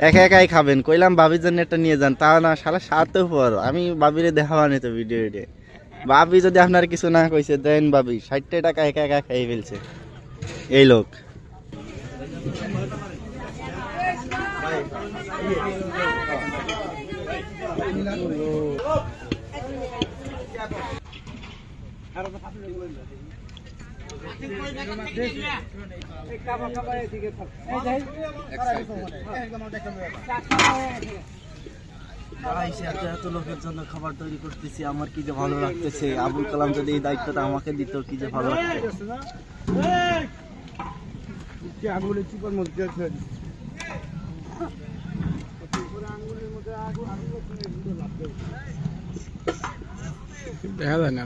একা একাই খাবেন, কইলাম ভাবির জন্য একটা নিয়ে যান, তা না শালা 7 উপর। আমি ভাবিরে দেখাবানি তো ভিডিও। ভাবি যদি আপনার কিছু না কইছে দেন, ভাবি 60 টাকা একা একা খাই ফেলছে এই লোক। এত লোকের জন্য খাবার তৈরি করতেছি, আমার কি যে ভালো লাগতেছে। আবুল কালাম যদি এই দায়িত্বটা আমাকে দিত কি যে ভালো লাগতো। দেখা যায় না।